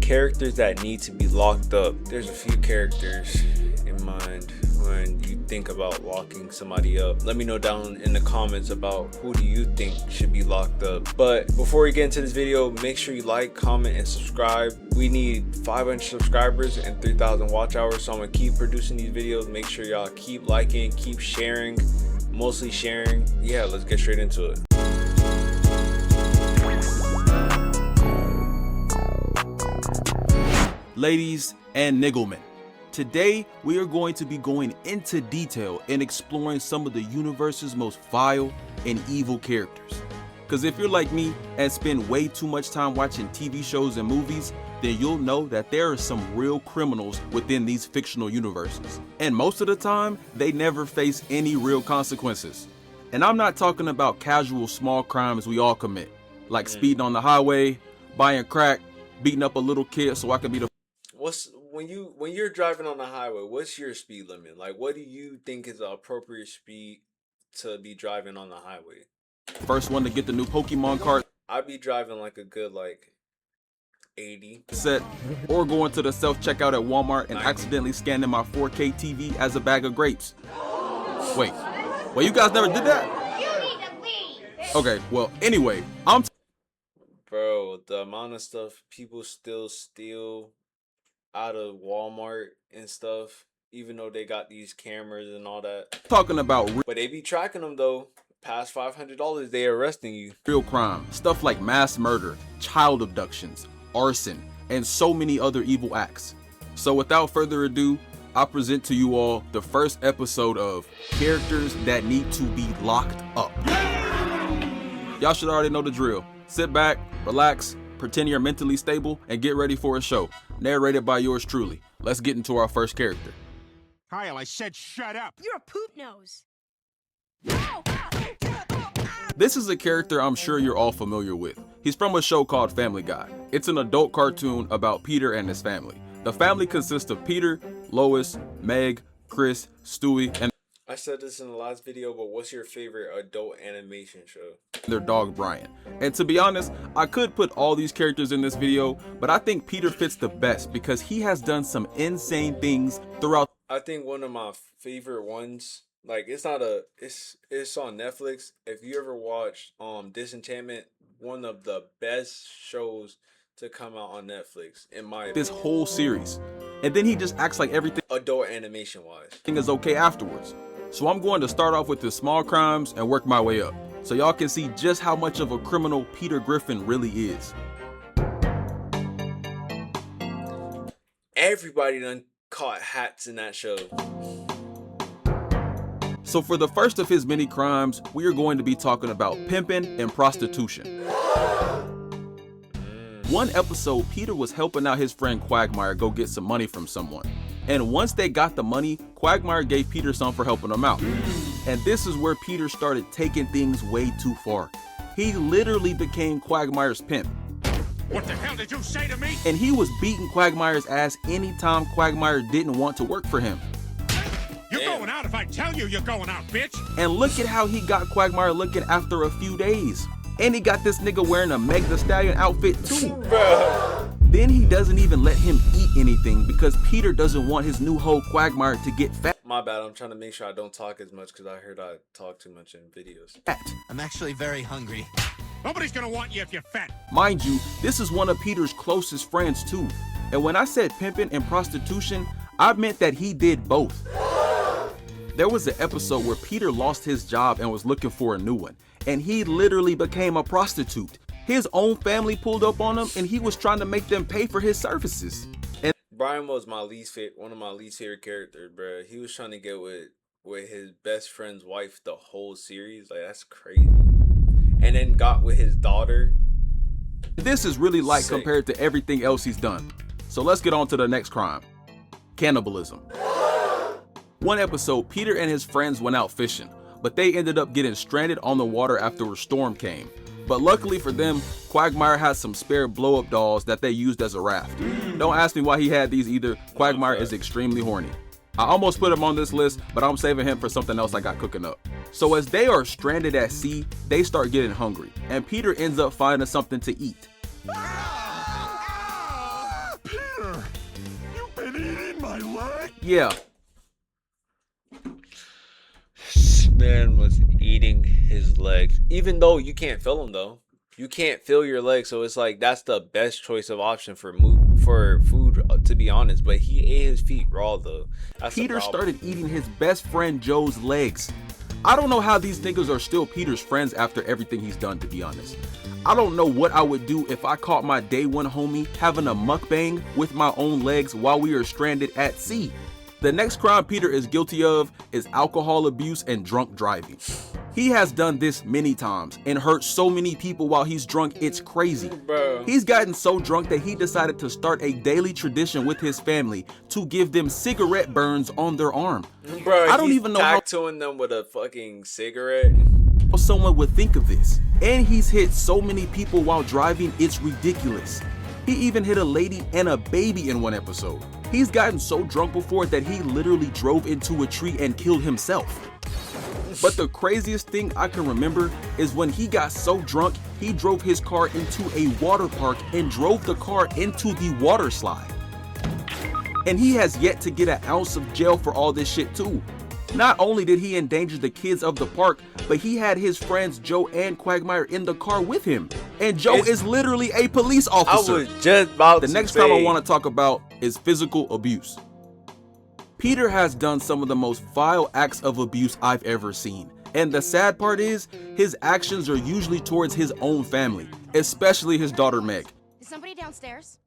Characters that need to be locked up. There's a few characters in mind when you think about locking somebody up. Let me know down in the comments about who do you think should be locked up. But before we get into this video, make sure you like, comment, and subscribe. We need 500 subscribers and 3,000 watch hours, so I'm gonna keep producing these videos. Make sure y'all keep liking, keep sharing, mostly sharing. Yeah, let's get straight into it. Ladies and nigglemen, today we are going to be going into detail and exploring some of the universe's most vile and evil characters. Because if you're like me and spend way too much time watching TV shows and movies, then you'll know that there are some real criminals within these fictional universes. And most of the time, they never face any real consequences. And I'm not talking about casual small crimes we all commit, like speeding on the highway, buying crack, beating up a little kid so I can be the When you're driving on the highway, what's your speed limit? Like, what do you think is the appropriate speed to be driving on the highway? first one to get the new Pokemon card I'd be driving like a good 80 set, or going to the self-checkout at Walmart and 90. accidentally scanning my 4K TV as a bag of grapes. Wait, you guys never did that? You need to leave. Okay, well, anyway, Bro, the amount of stuff people still steal out of Walmart and stuff, even though they got these cameras and all that. talking about But they be tracking them though. Past $500, they arresting you. real crime, stuff like mass murder, child abductions, arson, and so many other evil acts. So without further ado, I present to you all the first episode of Characters That Need to Be Locked Up. Y'all should already know the drill. Sit back, relax, pretend you're mentally stable, and get ready for a show. Narrated by yours truly. Let's get into our first character. Kyle, I said shut up. You're a poop nose. This is a character I'm sure you're all familiar with. He's from a show called Family Guy. It's an adult cartoon about Peter and his family. The family consists of Peter, Lois, Meg, Chris, Stewie, and I said this in the last video, but what's your favorite adult animation show? their dog Brian. And to be honest, I could put all these characters in this video, but I think Peter fits the best because he has done some insane things throughout. I think one of my favorite ones, it's on Netflix. If you ever watched Disenchantment, one of the best shows to come out on Netflix in my this opinion. whole series. And then he just acts like everything Adult animation wise. is okay afterwards. So I'm going to start off with the small crimes and work my way up, so y'all can see just how much of a criminal Peter Griffin really is. Everybody done caught hats in that show. So for the first of his many crimes, we are going to be talking about pimping and prostitution. One episode, Peter was helping out his friend Quagmire go get some money from someone. And once they got the money, Quagmire gave Peter some for helping him out. And this is where Peter started taking things way too far. He literally became Quagmire's pimp. What the hell did you say to me? And he was beating Quagmire's ass anytime Quagmire didn't want to work for him. You're going out if I tell you you're going out, bitch. And look at how he got Quagmire looking after a few days. And he got this nigga wearing a Meg Thee Stallion outfit too. Bro. Then he doesn't even let him eat anything because Peter doesn't want his new hoe Quagmire to get fat. My bad, I'm trying to make sure I don't talk as much because I heard I talk too much in videos. I'm actually very hungry. Nobody's gonna want you if you're fat. Mind you, this is one of Peter's closest friends too. And when I said pimping and prostitution, I meant that he did both. There was an episode where Peter lost his job and was looking for a new one, and he literally became a prostitute. His own family pulled up on him and he was trying to make them pay for his services. And Brian was one of my least favorite characters, bro. He was trying to get with his best friend's wife the whole series. That's crazy. And then got with his daughter. this is really light Sick. compared to everything else he's done. So let's get on to the next crime. Cannibalism. One episode, Peter and his friends went out fishing, but they ended up getting stranded on the water after a storm came. But luckily for them, Quagmire had some spare blow-up dolls that they used as a raft. Don't ask me why he had these either. Quagmire is extremely horny. I almost put him on this list, but I'm saving him for something else I got cooking up. So as they are stranded at sea, they start getting hungry, and Peter ends up finding something to eat. Peter, you've been eating my leg? Yeah, This man was eating his legs. Even though you can't feel them though. You can't feel your legs, so it's like that's the best choice of option for food, to be honest. But he ate his feet raw though. That's the Peter problem. started eating his best friend Joe's legs. I don't know how these niggas are still Peter's friends after everything he's done, to be honest. I don't know what I would do if I caught my day one homie having a mukbang with my own legs while we are stranded at sea. The next crime Peter is guilty of is alcohol abuse and drunk driving. He has done this many times and hurt so many people while he's drunk, it's crazy. Bro. He's gotten so drunk that he decided to start a daily tradition with his family to give them cigarette burns on their arm. Bro, I don't he's even know how tattooing them with a fucking cigarette. someone would think of this. And he's hit so many people while driving, it's ridiculous. He even hit a lady and a baby in one episode. He's gotten so drunk before that he literally drove into a tree and killed himself. But the craziest thing I can remember is when he got so drunk, he drove his car into a water park and drove the car into the water slide. And he has yet to get an ounce of jail for all this shit too. Not only did he endanger the kids of the park, but he had his friends Joe and Quagmire in the car with him. And Joe is literally a police officer. I was just about The to next say. crime I want to talk about is physical abuse. Peter has done some of the most vile acts of abuse I've ever seen. And the sad part is, his actions are usually towards his own family, especially his daughter Meg. Is somebody downstairs?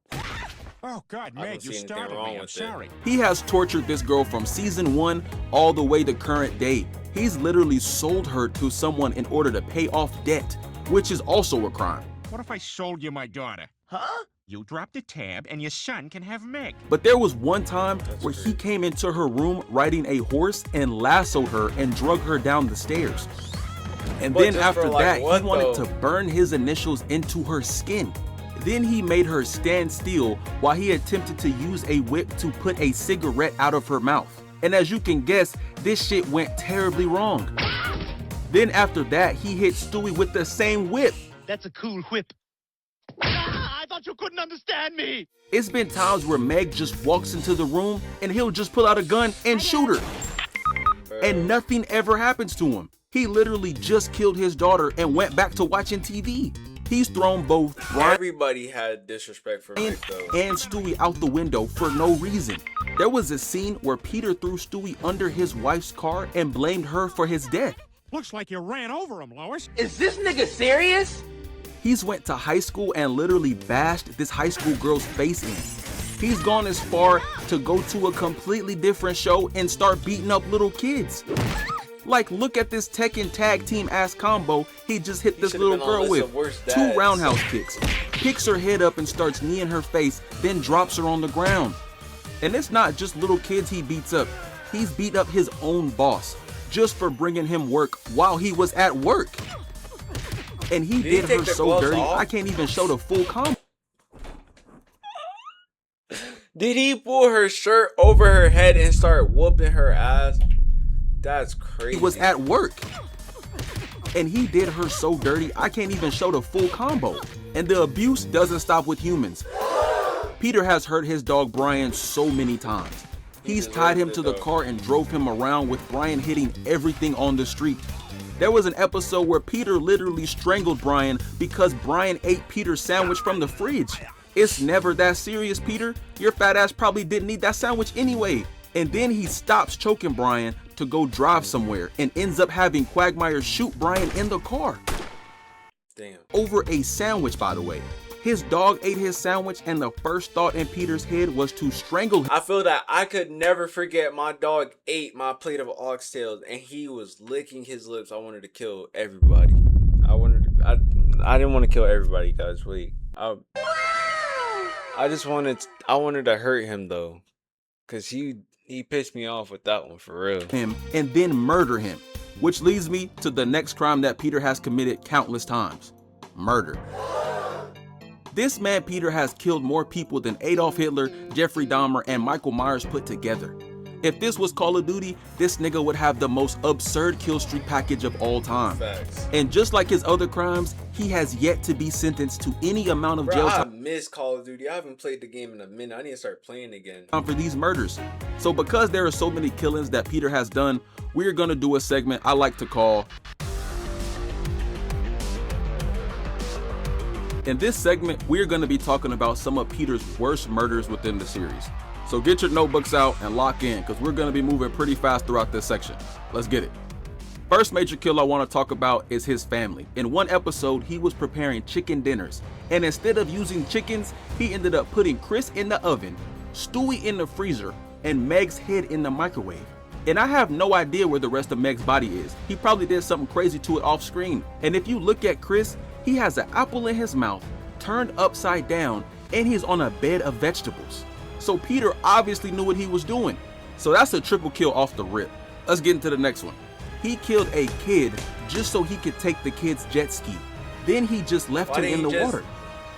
Oh, God, I don't Meg, you see anything startled wrong me. I'm with it. sorry. He has tortured this girl from season 1 all the way to current day. He's literally sold her to someone in order to pay off debt, which is also a crime. What if I sold you my daughter? Huh? You drop the tab and your son can have Meg. But there was one time where he came into her room riding a horse and lassoed her and drug her down the stairs. And But then just after for, like, that, what, he wanted though? to burn his initials into her skin. Then he made her stand still while he attempted to use a whip to put a cigarette out of her mouth. And as you can guess, this shit went terribly wrong. Then after that, he hit Stewie with the same whip. That's a cool whip. Ah, I thought you couldn't understand me. It's been times where Meg just walks into the room and he'll just pull out a gun and shoot her. And nothing ever happens to him. He literally just killed his daughter and went back to watching TV. He's thrown both Brian Everybody had disrespect for Meg though. and Stewie out the window for no reason. There was a scene where Peter threw Stewie under his wife's car and blamed her for his death. Looks like you ran over him, Lois. Is this nigga serious? He's went to high school and literally bashed this high school girl's face in. He's gone as far to go to a completely different show and start beating up little kids. Like, look at this Tekken tag team ass combo he just hit this should've little been on a girl list with. of worst 2 dads. roundhouse kicks. Picks her head up and starts kneeing her face, then drops her on the ground. And it's not just little kids he beats up. He's beat up his own boss just for bringing him work while he was at work. And he Did he did take her the so gloves dirty, off? I can't even show the full combo. Did he pull her shirt over her head and start whooping her ass? That's crazy. He was at work. And he did her so dirty, I can't even show the full combo. And the abuse doesn't stop with humans. Peter has hurt his dog Brian so many times. He's tied him to the car and drove him around with Brian hitting everything on the street. There was an episode where Peter literally strangled Brian because Brian ate Peter's sandwich from the fridge. It's never that serious, Peter. Your fat ass probably didn't eat that sandwich anyway. And then he stops choking Brian to go drive somewhere and ends up having Quagmire shoot Brian in the car. Damn. Over a sandwich, by the way. His dog ate his sandwich and the first thought in Peter's head was to strangle him. I feel that I could never forget my dog ate my plate of oxtails and he was licking his lips. I wanted to kill everybody. I didn't want to kill everybody, guys. Wait. I wanted to hurt him though. Cause he pissed me off with that one for real. Him and then murder him. Which leads me to the next crime that Peter has committed countless times. Murder. This man Peter has killed more people than Adolf Hitler, Jeffrey Dahmer, and Michael Myers put together. If this was Call of Duty, this nigga would have the most absurd kill streak package of all time. Facts. And just like his other crimes, he has yet to be sentenced to any amount of jail I time miss Call of Duty. I haven't played the game in a minute. I need to start playing again. for these murders. So because there are so many killings that Peter has done, we're gonna do a segment I like to call. In this segment, we're gonna be talking about some of Peter's worst murders within the series. So get your notebooks out and lock in, because we're gonna be moving pretty fast throughout this section. Let's get it. First major kill I want to talk about is his family. In one episode, he was preparing chicken dinners, and instead of using chickens, he ended up putting Chris in the oven, Stewie in the freezer, and Meg's head in the microwave. And I have no idea where the rest of Meg's body is. He probably did something crazy to it off screen. And if you look at Chris, he has an apple in his mouth, turned upside down, and he's on a bed of vegetables. So Peter obviously knew what he was doing. So that's a triple kill off the rip. Let's get into the next one. He killed a kid just so he could take the kid's jet ski. Then he just left him in the water.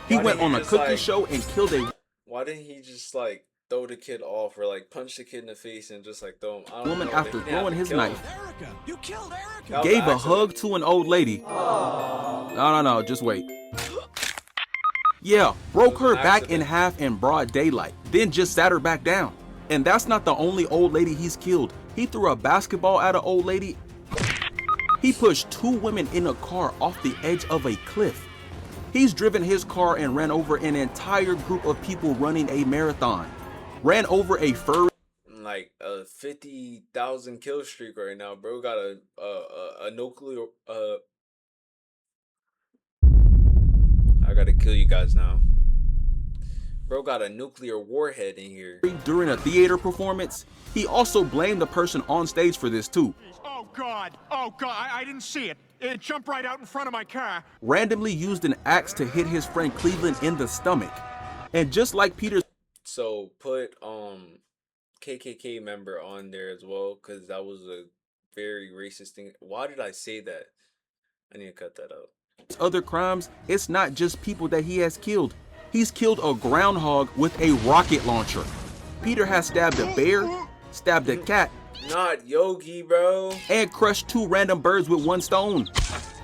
He went on a cooking show and killed a Why didn't he just like throw the kid off or like punch the kid in the face and just like throw him? I don't woman know. after They didn't have throwing to his kill him. knife. Erica, you killed Erica. That was Gave an a accident. hug to an old lady. No, just wait. Yeah, broke her back in half in broad daylight, then just sat her back down. And that's not the only old lady he's killed. He threw a basketball at an old lady. He pushed 2 women in a car off the edge of a cliff. He's driven his car and ran over an entire group of people running a marathon. Ran over a furry Like a 50,000 kill streak right now, bro. Got a nuclear. I gotta kill you guys now. Bro got a nuclear warhead in here. during a theater performance. He also blamed the person on stage for this too. Oh, God. Oh, God. I didn't see it. It jumped right out in front of my car. Randomly used an axe to hit his friend Cleveland in the stomach. And just like Peter's So put KKK member on there as well, because that was a very racist thing. Why did I say that? I need to cut that out. other crimes, it's not just people that he has killed. He's killed a groundhog with a rocket launcher. Peter has stabbed a bear, stabbed a cat, Not Yogi, bro. and crushed 2 random birds with 1 stone.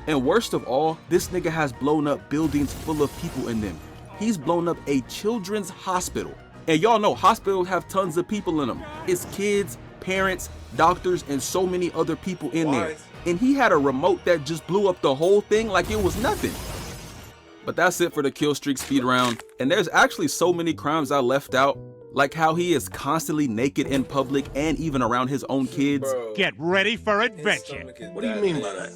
And worst of all, this nigga has blown up buildings full of people in them. He's blown up a children's hospital. And y'all know hospitals have tons of people in them. It's kids, parents, doctors, and so many other people in there. And he had a remote that just blew up the whole thing like it was nothing. But that's it for the kill streak speed round. And there's actually so many crimes I left out, like how he is constantly naked in public and even around his own kids. Bro, Get ready for his adventure. stomach is What do you that mean big. by that?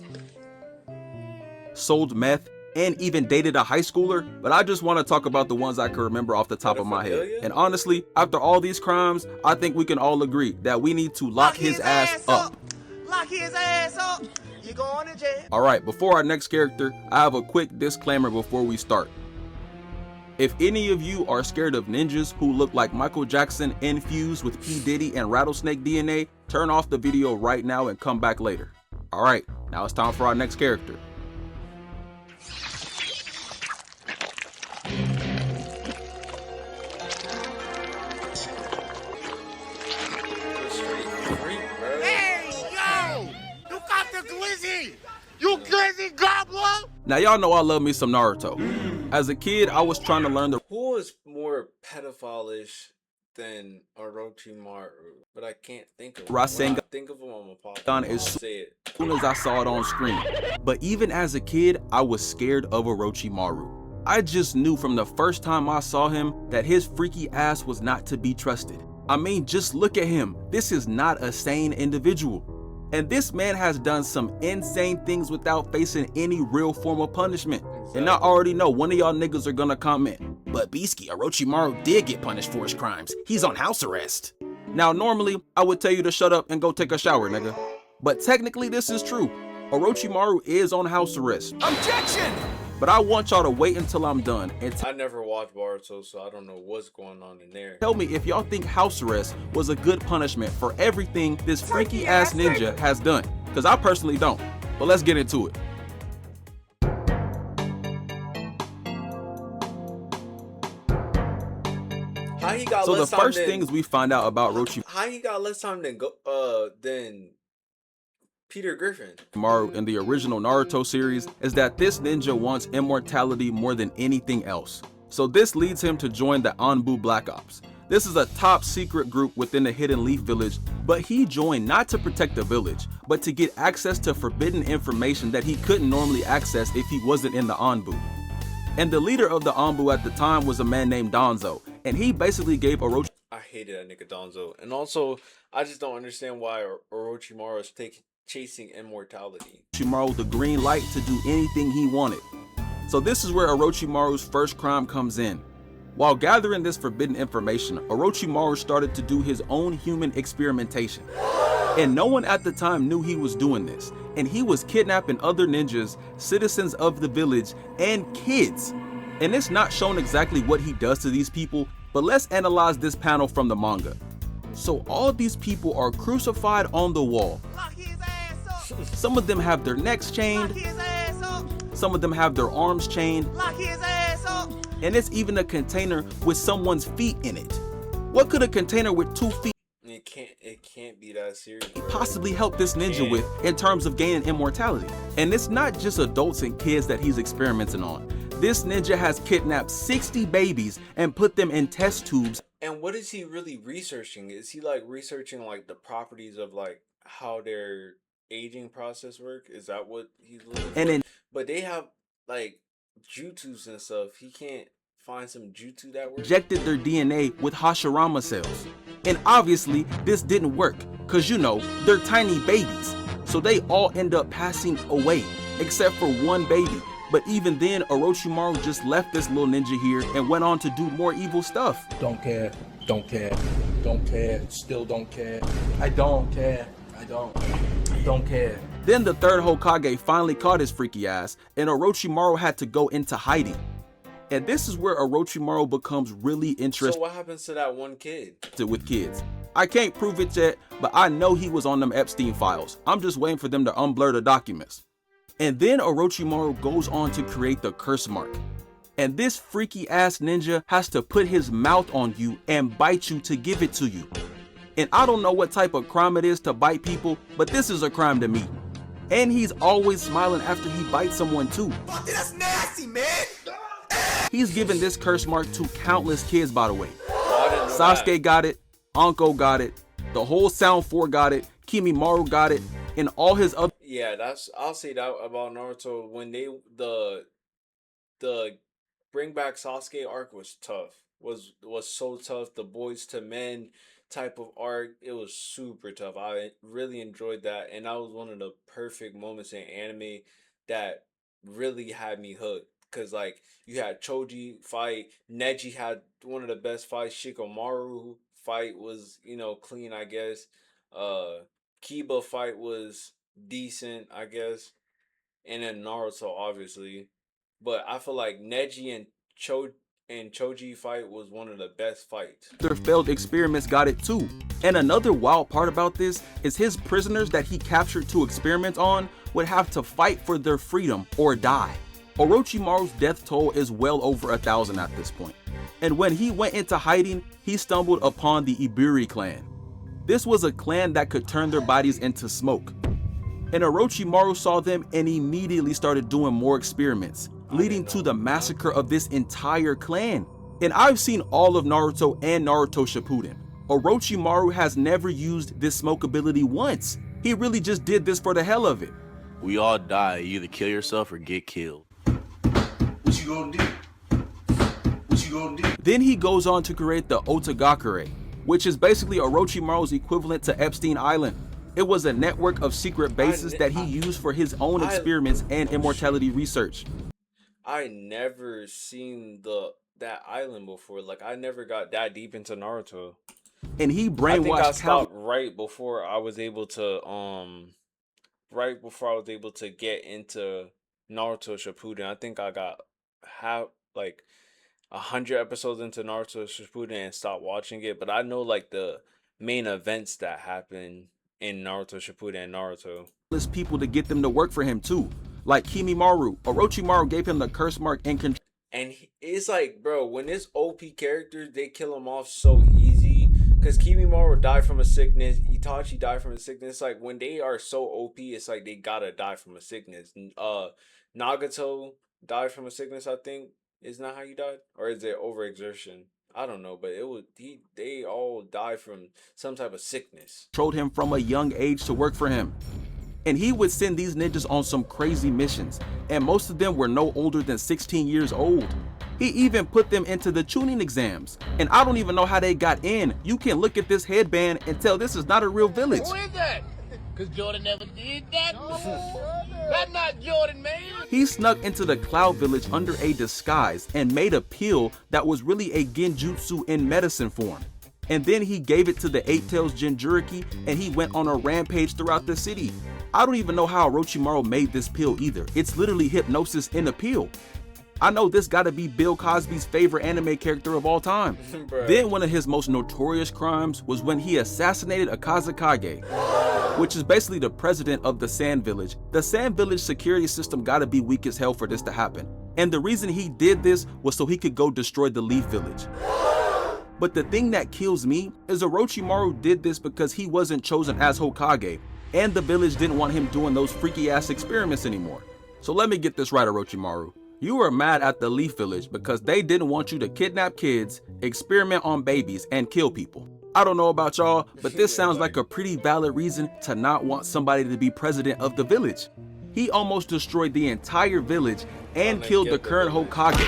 Sold meth, and even dated a high schooler. But I just want to talk about the ones I can remember off the top of my head. And honestly, after all these crimes, I think we can all agree that we need to lock his ass up. Lock his ass up. You going to jail. Alright, before our next character, I have a quick disclaimer before we start. If any of you are scared of ninjas who look like Michael Jackson infused with P. Diddy and rattlesnake DNA, turn off the video right now and come back later. Alright, now it's time for our next character. Hey, yo! You got the glizzy! You glizzy gobbler! Now y'all know I love me some Naruto. As a kid, I was trying to learn the Who is more pedophile-ish than Orochimaru? But I can't think of him. Rasengan. When I think of him, I'm gonna pop. Gun I'll is say it. as soon as I saw it on screen. But even as a kid, I was scared of Orochimaru. I just knew from the first time I saw him that his freaky ass was not to be trusted. I mean, just look at him. This is not a sane individual. And this man has done some insane things without facing any real form of punishment. And I already know one of y'all niggas are gonna comment, but Beasky, Orochimaru did get punished for his crimes. He's on house arrest. Now, normally, I would tell you to shut up and go take a shower, nigga. But technically, this is true. Orochimaru is on house arrest. Objection! But I want y'all to wait until I'm done and I never watched Boruto, so I don't know what's going on in there. tell me if y'all think house arrest was a good punishment for everything this freaky ass ninja has done. Because I personally don't. But let's get into it. How he got So the less time first than, things we find out about Orochimaru how he got less time than Peter Griffin? in the original Naruto series is that this ninja wants immortality more than anything else. So this leads him to join the Anbu Black Ops. This is a top secret group within the Hidden Leaf Village, but he joined not to protect the village, but to get access to forbidden information that he couldn't normally access if he wasn't in the Anbu. And the leader of the Anbu at the time was a man named Danzo, and he basically gave Orochimaru I hated that nigga Donzo, and also I just don't understand why Orochimaru is chasing immortality. the green light to do anything he wanted. So this is where Orochimaru's first crime comes in. While gathering this forbidden information, Orochimaru started to do his own human experimentation. And no one at the time knew he was doing this, and he was kidnapping other ninjas, citizens of the village, and kids. And it's not shown exactly what he does to these people, but let's analyze this panel from the manga. So all these people are crucified on the wall. Lock his ass up. Some of them have their necks Lock chained, his ass up. some of them have their arms chained, Lock his ass up. and it's even a container with someone's feet in it. What could a container with 2 feet It can't be that serious. possibly help this ninja with in terms of gaining immortality? And it's not just adults and kids that he's experimenting on. This ninja has kidnapped 60 babies and put them in test tubes. And what is he really researching? Is he like researching like the properties of like how their aging process work? Is that what he's looking for? And in But they have like jutsus and stuff. He can't find some jutsu that works. injected their DNA with Hashirama cells. And obviously this didn't work, cause you know, they're tiny babies. So they all end up passing away, except for one baby. But even then, Orochimaru just left this little ninja here and went on to do more evil stuff. Don't care, don't care, don't care, still don't care. I don't care, I don't care. Then the third Hokage finally caught his freaky ass, and Orochimaru had to go into hiding. And this is where Orochimaru becomes really So interested what happens to that one kid? with kids. I can't prove it yet, but I know he was on them Epstein files. I'm just waiting for them to unblur the documents. And then Orochimaru goes on to create the curse mark. And this freaky ass ninja has to put his mouth on you and bite you to give it to you. And I don't know what type of crime it is to bite people, but this is a crime to me. And he's always smiling after he bites someone too. Fuck, that's nasty, man. He's given this curse mark to countless kids, by the way. I didn't know Sasuke that. got it, Anko got it, the whole Sound 4 got it, Kimimaru got it, and all his other Yeah, I'll say that about Naruto. When the bring back Sasuke arc was tough. Was so tough. The boys to men type of arc, it was super tough. I really enjoyed that, and that was one of the perfect moments in anime that really had me hooked. Cause like you had Choji fight, Neji had one of the best fights. Shikamaru fight was clean, I guess. Kiba fight was decent, I guess, and then Naruto obviously. But I feel like Neji and Choji fight was one of the best fights. failed experiments got it too. And another wild part about this is his prisoners that he captured to experiment on would have to fight for their freedom or die. Orochimaru's death toll is well over 1,000 at this point. And when he went into hiding, he stumbled upon the Iburi clan. This was a clan that could turn their bodies into smoke. And Orochimaru saw them and immediately started doing more experiments, leading to the massacre of this entire clan. And I've seen all of Naruto and Naruto Shippuden. Orochimaru has never used this smoke ability once. He really just did this for the hell of it. We all die. You either kill yourself or get killed. What you gonna do? What you gonna do? Then he goes on to create the Otagakure, which is basically Orochimaru's equivalent to Epstein Island. It was a network of secret bases that he used for his own experiments and immortality research. I never seen that island before. Like I never got that deep into Naruto. And he I think brainwashed I stopped right before I was able to get into Naruto Shippuden. I think I got 100 episodes into Naruto Shippuden and stopped watching it. But I know like the main events that happen in Naruto Shippuden and Naruto. people to get them to work for him too. Like Kimimaru, Orochimaru gave him the curse mark and control And it's like, bro, when it's OP characters, they kill them off so easy. Because Kimimaro died from a sickness, Itachi died from a sickness. Like, when they are so OP, it's like they gotta die from a sickness. Nagato died from a sickness, I think. Isn't that how you died? Or is it overexertion? I don't know, but they all died from some type of sickness. Controlled him from a young age to work for him. And he would send these ninjas on some crazy missions, and most of them were no older than 16 years old. He even put them into the tuning exams, and I don't even know how they got in. You can look at this headband and tell this is not a real village. Who is that? Because Jordan never did that. That's not Jordan, man. He snuck into the Cloud Village under a disguise and made a pill that was really a genjutsu in medicine form. And then he gave it to the Eight Tails Jinchuriki, and he went on a rampage throughout the city. I don't even know how Orochimaru made this pill either. It's literally hypnosis in a pill. I know this gotta be Bill Cosby's favorite anime character of all time. Then one of his most notorious crimes was when he assassinated a Kazekage, which is basically the president of the Sand Village. The Sand Village security system gotta be weak as hell for this to happen. And the reason he did this was so he could go destroy the Leaf Village. But the thing that kills me is Orochimaru did this because he wasn't chosen as Hokage, and the village didn't want him doing those freaky ass experiments anymore. So let me get this right, Orochimaru. You were mad at the Leaf Village because they didn't want you to kidnap kids, experiment on babies, and kill people. I don't know about y'all, but this sounds like a pretty valid reason to not want somebody to be president of the village. He almost destroyed the entire village and killed the current Hokage.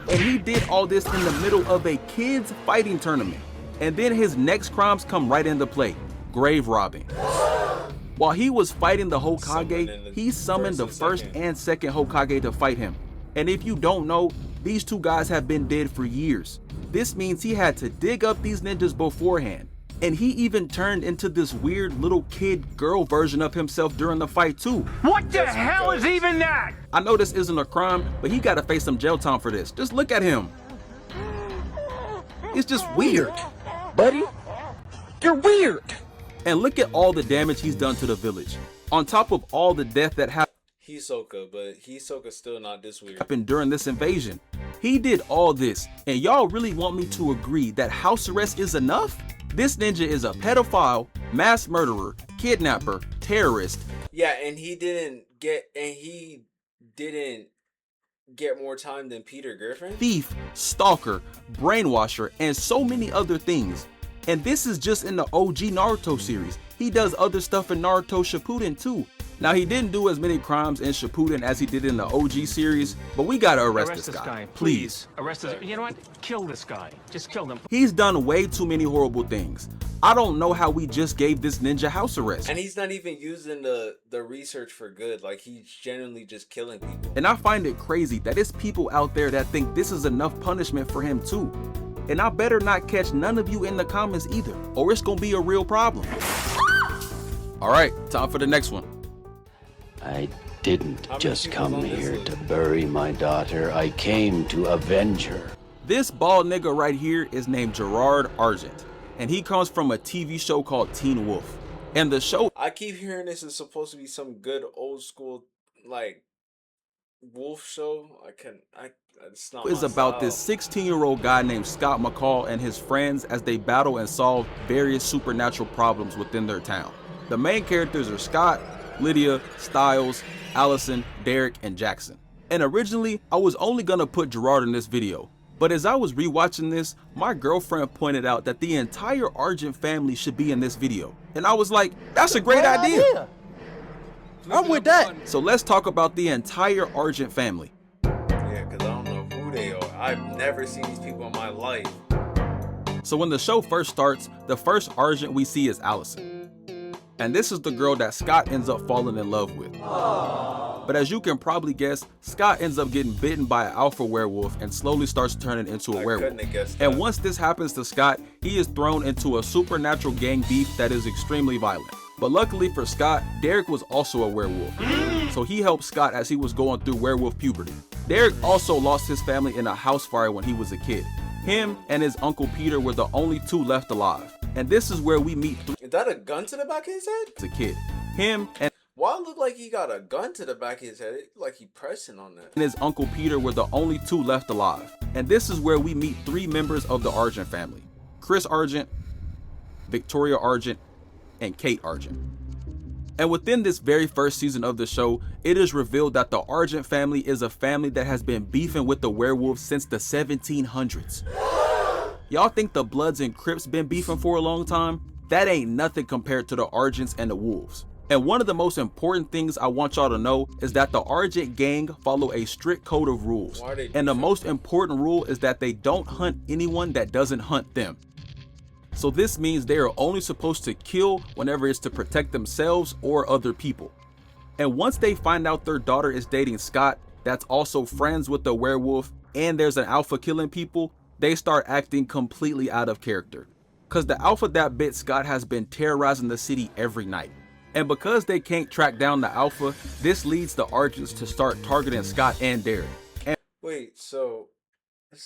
And he did all this in the middle of a kids fighting tournament. And then his next crimes come right into play: grave robbing. While he was fighting the Hokage, he summoned the first and second Hokage to fight him. And if you don't know, these two guys have been dead for years. This means he had to dig up these ninjas beforehand. And he even turned into this weird little kid girl version of himself during the fight too. What the hell is even that? I know this isn't a crime, but he gotta face some jail time for this. Just look at him. It's just weird. Buddy, you're weird. And look at all the damage he's done to the village. On top of all the death that Hisoka, but Hisoka's still not this weird. happened during this invasion. He did all this, and y'all really want me to agree that house arrest is enough? This ninja is a pedophile, mass murderer, kidnapper, terrorist. Yeah, and he didn't get more time than Peter Griffin. Thief, stalker, brainwasher, and so many other things. And this is just in the OG Naruto series. He does other stuff in Naruto Shippuden too. Now, he didn't do as many crimes in Shippuden as he did in the OG series, but we gotta arrest this guy. Please. Arrest this. You know what? Kill this guy. Just kill him. He's done way too many horrible things. I don't know how we just gave this ninja house arrest. And he's not even using the research for good. Like, he's genuinely just killing people. And I find it crazy that there's people out there that think this is enough punishment for him too. And I better not catch none of you in the comments either, or it's gonna be a real problem. All right, time for the next one. I didn't just come here to bury my daughter. I came to avenge her. This bald nigga right here is named Gerard Argent, and he comes from a TV show called Teen Wolf. And the show, I keep hearing this is supposed to be some good old school like wolf show. It's not is about this 16-year-old guy named Scott McCall and his friends as they battle and solve various supernatural problems within their town. The main characters are Scott, Lydia, Styles, Allison, Derek, and Jackson. And originally, I was only gonna put Gerard in this video, but as I was rewatching this, my girlfriend pointed out that the entire Argent family should be in this video. And I was like, that's a great idea. I'm with that. So let's talk about the entire Argent family. Yeah, because I don't know who they are. I've never seen these people in my life. So when the show first starts, the first Argent we see is Allison. And this is the girl that Scott ends up falling in love with. But as you can probably guess, Scott ends up getting bitten by an alpha werewolf and slowly starts turning into a werewolf. And once this happens to Scott, he is thrown into a supernatural gang beef that is extremely violent. But luckily for Scott, Derek was also a werewolf. So he helped Scott as he was going through werewolf puberty. Derek also lost his family in a house fire when he was a kid. Him and his uncle Peter were the only two left alive. And this is where we meet Is that a gun to the back of his head? as a kid. Him and Why it look like he got a gun to the back of his head? It like he pressing on that. And his uncle Peter were the only two left alive. And this is where we meet three members of the Argent family: Chris Argent, Victoria Argent, and Kate Argent. And within this very first season of the show, it is revealed that the Argent family is a family that has been beefing with the werewolves since the 1700s. Y'all think the Bloods and Crips been beefing for a long time? That ain't nothing compared to the Argents and the Wolves. And one of the most important things I want y'all to know is that the Argent gang follow a strict code of rules. And the most important rule is that they don't hunt anyone that doesn't hunt them. So this means they are only supposed to kill whenever it's to protect themselves or other people. And once they find out their daughter is dating Scott, that's also friends with the werewolf, and there's an alpha killing people, they start acting completely out of character. Cause the alpha that bit Scott has been terrorizing the city every night. And because they can't track down the alpha, this leads the Argents to start targeting Scott and Derek. And wait, so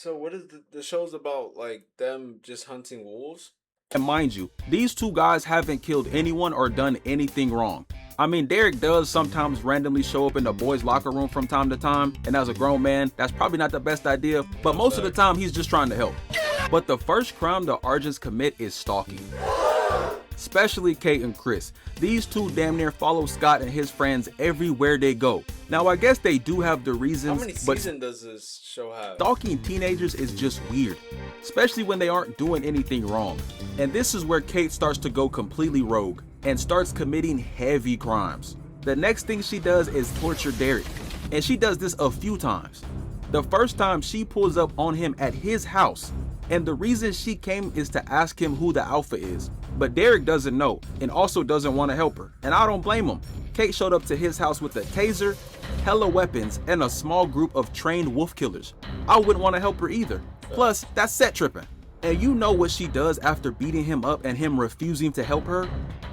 what is the show's about? Like them just hunting wolves? And mind you, these two guys haven't killed anyone or done anything wrong. I mean, Derek does sometimes randomly show up in the boys' locker room from time to time, and as a grown man, that's probably not the best idea, but most of the time he's just trying to help. But the first crime the Argents commit is stalking. Especially Kate and Chris. These two damn near follow Scott and his friends everywhere they go. Now I guess they do have the reasons, How many but seasons does this show have? stalking teenagers is just weird, especially when they aren't doing anything wrong. And this is where Kate starts to go completely rogue and starts committing heavy crimes. The next thing she does is torture Derek, and she does this a few times. The first time she pulls up on him at his house, and the reason she came is to ask him who the alpha is. But Derek doesn't know and also doesn't want to help her, and I don't blame him. Kate showed up to his house with a taser, hella weapons, and a small group of trained wolf killers. I wouldn't want to help her either. Plus, that's set tripping. And you know what she does after beating him up and him refusing to help her?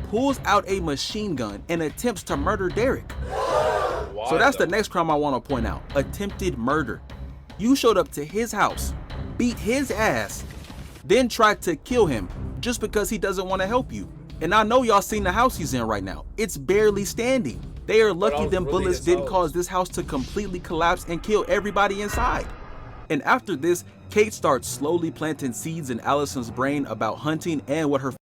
Pulls out a machine gun and attempts to murder Derek. Why So that's though? the next crime I want to point out: attempted murder. You showed up to his house, beat his ass, then tried to kill him just because he doesn't want to help you. And I know y'all seen the house he's in right now. It's barely standing. They are lucky was them really bullets his didn't house. cause this house to completely collapse and kill everybody inside. And after this, Kate starts slowly planting seeds in Allison's brain about hunting and what her.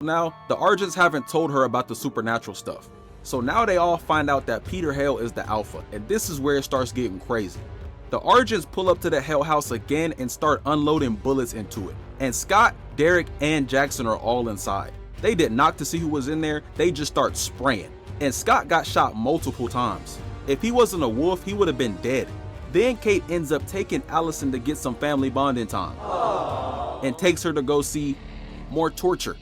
Now, the Argents haven't told her about the supernatural stuff. So now they all find out that Peter Hale is the alpha, and this is where it starts getting crazy. The Argents pull up to the Hale house again and start unloading bullets into it. And Scott, Derek, and Jackson are all inside. They didn't knock to see who was in there, they just start spraying. And Scott got shot multiple times. If he wasn't a wolf, he would have been dead. Then Kate ends up taking Allison to get some family bonding time. And takes her to go see more torture.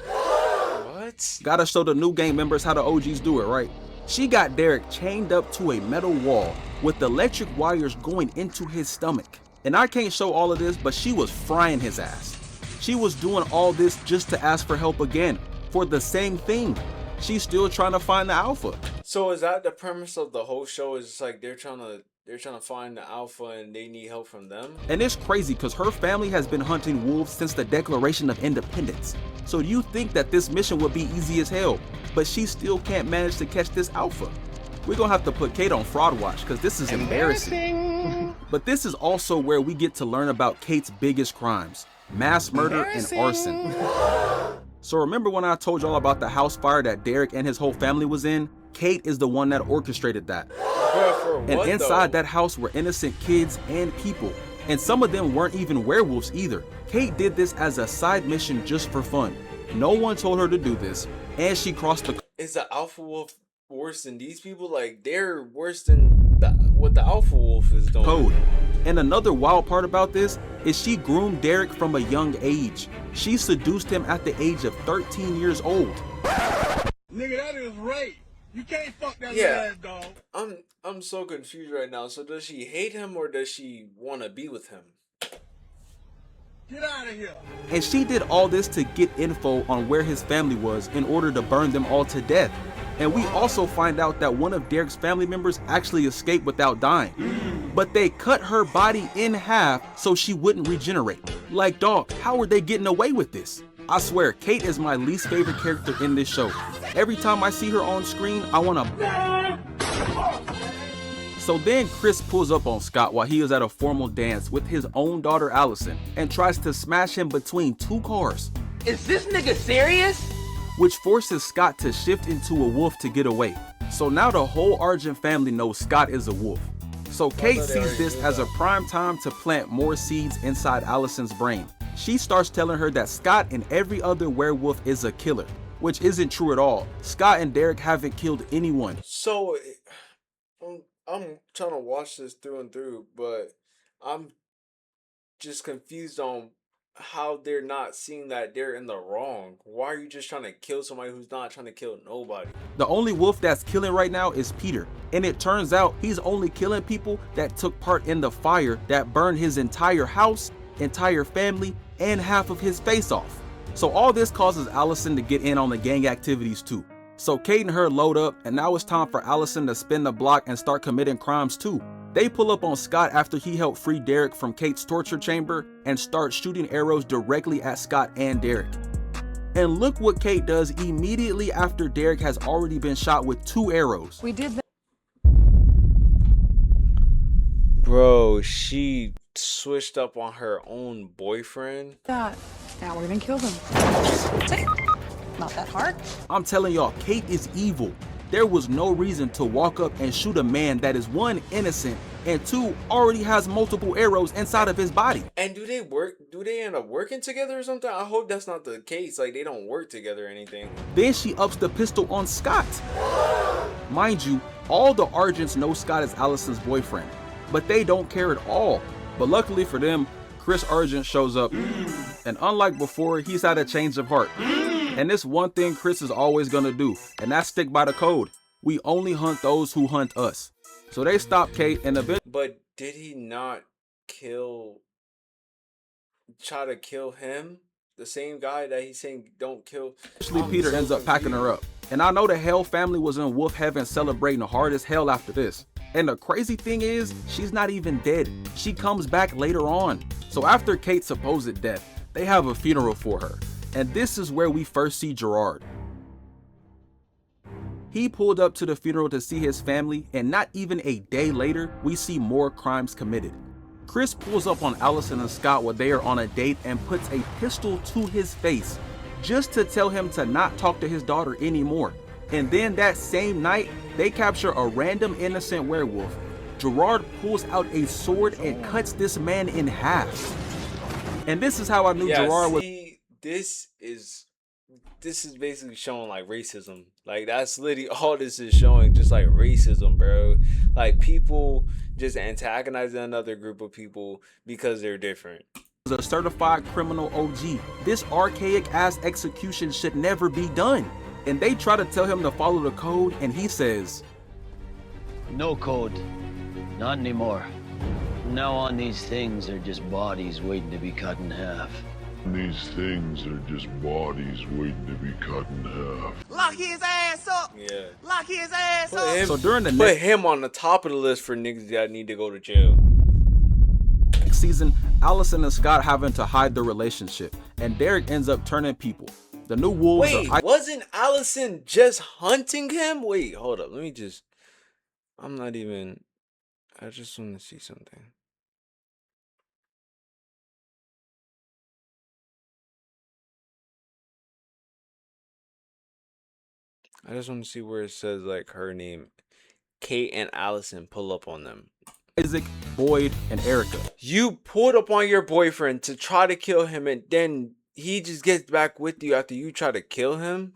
What? Gotta show the new gang members how the OGs do it, right? She got Derek chained up to a metal wall with electric wires going into his stomach. And I can't show all of this, but she was frying his ass. She was doing all this just to ask for help again, for the same thing. She's still trying to find the alpha. So is that the premise of the whole show? Is it's like they're trying to find the alpha and they need help from them? And it's crazy because her family has been hunting wolves since the Declaration of Independence. So you think that this mission would be easy as hell, but she still can't manage to catch this alpha. We're gonna have to put Kate on fraud watch because this is embarrassing. But this is also where we get to learn about Kate's biggest crimes: mass murder and arson. So remember when I told y'all about the house fire that Derek and his whole family was in? Kate is the one that orchestrated that. For And what, inside though? that house were innocent kids and people. And some of them weren't even werewolves either. Kate did this as a side mission just for fun. No one told her to do this, and she crossed the Is the alpha wolf worse than these people? Like they're worse than what the alpha wolf is doing. code. And another wild part about this is she groomed Derek from a young age. She seduced him at the age of 13 years old. Nigga, that is rape. You can't fuck that Yeah. ass dog. I'm so confused right now. So does she hate him or does she want to be with him? Get out of here. And she did all this to get info on where his family was in order to burn them all to death. And we also find out that one of Derek's family members actually escaped without dying. But they cut her body in half so she wouldn't regenerate. Like, dog, how are they getting away with this? I swear, Kate is my least favorite character in this show. Every time I see her on screen, I wanna... So then Chris pulls up on Scott while he is at a formal dance with his own daughter Allison and tries to smash him between two cars. Is this nigga serious? Which forces Scott to shift into a wolf to get away. So now the whole Argent family knows Scott is a wolf. So Kate sees this as a prime time to plant more seeds inside Allison's brain. She starts telling her that Scott and every other werewolf is a killer, which isn't true at all. Scott and Derek haven't killed anyone. So I'm trying to watch this through and through, but I'm just confused on how they're not seeing that they're in the wrong. Why are you just trying to kill somebody who's not trying to kill nobody? The only wolf that's killing right now is Peter, and it turns out he's only killing people that took part in the fire that burned his entire house, entire family, and half of his face off. So all this causes Allison to get in on the gang activities too. So Kate and her load up, and now it's time for Allison to spin the block and start committing crimes too. They pull up on Scott after he helped free Derek from Kate's torture chamber and start shooting arrows directly at Scott and Derek. And look what Kate does immediately after Derek has already been shot with 2 arrows. We did that. Bro, she switched up on her own boyfriend. Now we're gonna kill them. Not that hard. I'm telling y'all, Kate is evil. There was no reason to walk up and shoot a man that is 1, innocent, and 2, already has multiple arrows inside of his body. And do they end up working together or something? I hope that's not the case, like they don't work together or anything. Then she ups the pistol on Scott. Mind you, all the Argents know Scott is Allison's boyfriend, but they don't care at all. But luckily for them, Chris Argent shows up, and unlike before, he's had a change of heart. And this one thing Chris is always gonna do, and that's stick by the code. We only hunt those who hunt us. So they stop Kate and eventually... But did he not try to kill him? The same guy that he's saying don't kill? Eventually Peter ends up packing her up. And I know the Hell family was in wolf heaven celebrating hard as hell after this. And the crazy thing is, she's not even dead. She comes back later on. So after Kate's supposed death, they have a funeral for her. And this is where we first see Gerard. He pulled up to the funeral to see his family, and not even a day later, we see more crimes committed. Chris pulls up on Allison and Scott while they are on a date and puts a pistol to his face, just to tell him to not talk to his daughter anymore. And then that same night, they capture a random innocent werewolf. Gerard pulls out a sword and cuts this man in half. And this is how I knew Gerard was... This is basically showing like racism. Like that's literally all this is showing, just like racism, bro. Like people just antagonizing another group of people because they're different. A certified criminal OG. This archaic ass execution should never be done. And they try to tell him to follow the code, and he says, No code. Not anymore. From now on, these things are just bodies waiting to be cut in half. These things are just bodies waiting to be cut in half. Lock his ass up. Yeah. Lock his ass up. So during the put him on the top of the list for niggas that need to go to jail. Next season, Allison and Scott having to hide their relationship, and Derek ends up turning people. The new wolves. Wait, wasn't Allison just hunting him? Wait, hold up. Let me just. I just want to see something. I just want to see where it says like her name. Kate and Allison pull up on them. Isaac, Boyd, and Erica. You pulled up on your boyfriend to try to kill him, and then he just gets back with you after you try to kill him.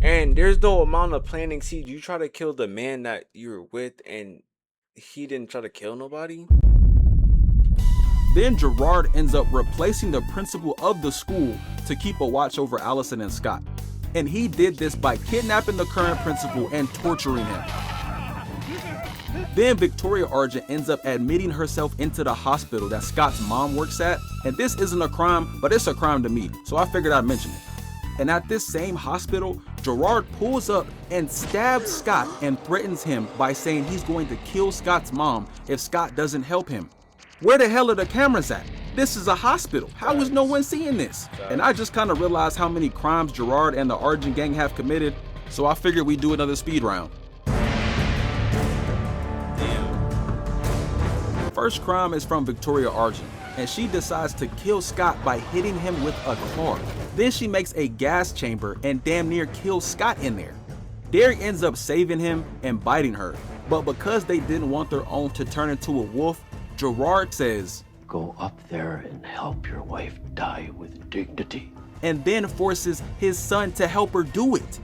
And there's no amount of planting seeds. You try to kill the man that you're with, and he didn't try to kill nobody. Then Gerard ends up replacing the principal of the school to keep a watch over Allison and Scott. And he did this by kidnapping the current principal and torturing him. Then Victoria Argent ends up admitting herself into the hospital that Scott's mom works at. And this isn't a crime, but it's a crime to me, so I figured I'd mention it. And at this same hospital, Gerard pulls up and stabs Scott and threatens him by saying he's going to kill Scott's mom if Scott doesn't help him. Where the hell are the cameras at? This is a hospital. How is no one seeing this? And I just kind of realized how many crimes Gerard and the Argent gang have committed, so I figured we'd do another speed round. First crime is from Victoria Argent, and she decides to kill Scott by hitting him with a car. Then she makes a gas chamber and damn near kills Scott in there. Derek ends up saving him and biting her, but because they didn't want their own to turn into a wolf, Gerard says, Go up there and help your wife die with dignity. And then forces his son to help her do it.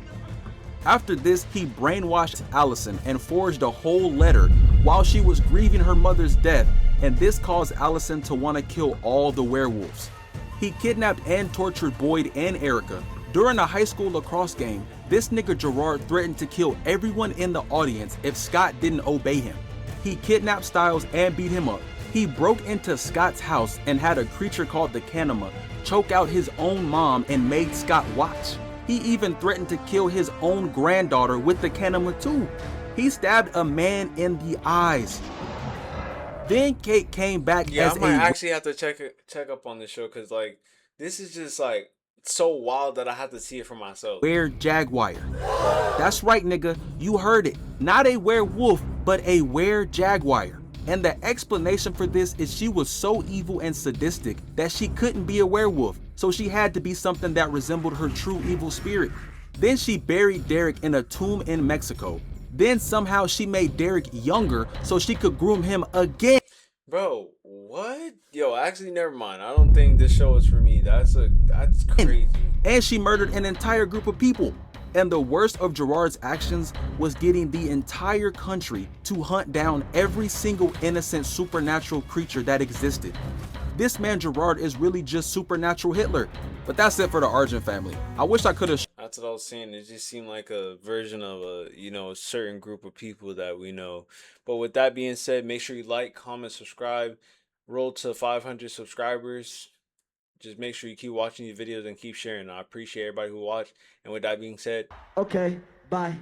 After this, he brainwashed Allison and forged a whole letter while she was grieving her mother's death, and this caused Allison to want to kill all the werewolves. He kidnapped and tortured Boyd and Erica. During a high school lacrosse game, this nigga Gerard threatened to kill everyone in the audience if Scott didn't obey him. He kidnapped Styles and beat him up. He broke into Scott's house and had a creature called the Canema choke out his own mom and made Scott watch. He even threatened to kill his own granddaughter with the Canema too. He stabbed a man in the eyes. Then Kate came back as I might actually have to check up on this show, because like this is just like so wild that I have to see it for myself. Were-jaguar. That's right, nigga, you heard it. Not a werewolf, but a were-jaguar. And the explanation for this is she was so evil and sadistic that she couldn't be a werewolf, so she had to be something that resembled her true evil spirit. Then she buried Derek in a tomb in Mexico. Then somehow she made Derek younger so she could groom him again. Bro, what? Yo, actually, never mind. I don't think this show is for me. That's crazy. And she murdered an entire group of people. And the worst of Gerard's actions was getting the entire country to hunt down every single innocent supernatural creature that existed. This man Gerard is really just supernatural Hitler. But that's it for the Argent family. I wish I could have. That's what I was saying. It just seemed like a version of a certain group of people that we know. But with that being said, make sure you like, comment, subscribe, roll to 500 subscribers. Just make sure you keep watching these videos and keep sharing. I appreciate everybody who watched. And with that being said, Okay, bye.